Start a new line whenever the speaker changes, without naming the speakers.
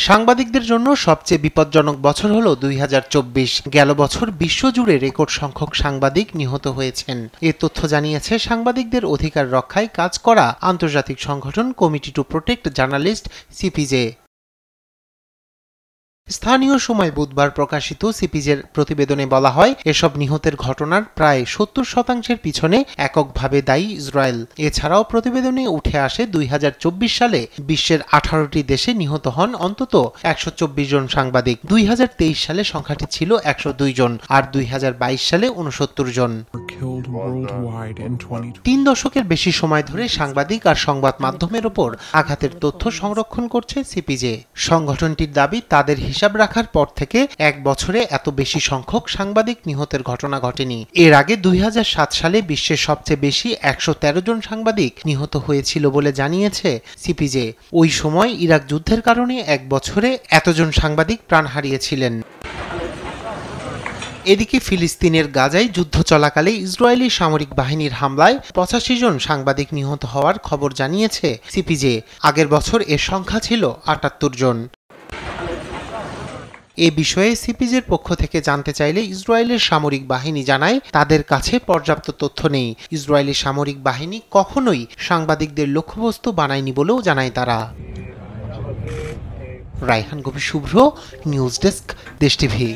সাংবাদিকদের জন্য সবচেয়ে বিপজ্জনক বছর হলো ২০২৪। গেল বছর বিশ্বজুড়ে রেকর্ড সংখ্যক সাংবাদিক নিহত হয়েছেন। এ তথ্য জানিয়েছে সাংবাদিকদের অধিকার রক্ষায় কাজ করা আন্তর্জাতিক সংগঠন committee to protect journalist CPJ. স্থানীয় সময় বুধবার প্রকাশিত সিপিজের প্রতিবেদনে বলা হয়, এসব নিহতের ঘটনার প্রায় ৭০% পিছনে এককভাবে দায়ী ইসরায়েল। এছাড়াও প্রতিবেদনে উঠে আসে ২০২৪ সালে বিশ্বের ১৮টি দেশে নিহত হন অন্তত ১২৪ জন সাংবাদিক। ২০২৩ সালে সংখ্যাটি ছিল ১০২ জন, আর ২০২২ সালে ৬৯ জন। ৩ দশকের বেশি সময় ধরে সাংবাদিক আর সংবাদ মাধ্যমের ওপর আঘাতের তথ্য সংরক্ষণ করছে সিপিজে। সংগঠনটির দাবি, তাদের হিসাব রাখার পর থেকে এক বছরে এত বেশি সংখ্যক সাংবাদিক নিহতের ঘটনা ঘটেনি। এর আগে ২০০৭ সালে বিশ্বের সবচেয়ে বেশি ১১৩ জন সাংবাদিক নিহত হয়েছিল বলে জানিয়েছে সিপিজে। ওই সময় ইরাক যুদ্ধের কারণে এক বছরে এতজন সাংবাদিক প্রাণ হারিয়েছিলেন। এদিকে ফিলিস্তিনের গাজায় যুদ্ধ চলাকালে ইসরায়েলি সামরিক বাহিনীর হামলায় ৮৫ জন সাংবাদিক নিহত হওয়ার খবর জানিয়েছে সিপিজে। আগের বছর এর সংখ্যা ছিল ৭৮ জন। এ বিষয়ে সিপিজের পক্ষ থেকে জানতে চাইলে ইসরায়েলের সামরিক বাহিনী জানায়, তাদের কাছে পর্যাপ্ত তথ্য নেই। ইসরায়েলি সামরিক বাহিনী কখনোই সাংবাদিকদের লক্ষ্যবস্তু বানায়নি বলেও জানায় তারা। রায়হান গভীর, শুভ্র, নিউজ ডেস্ক, দেশ টিভি।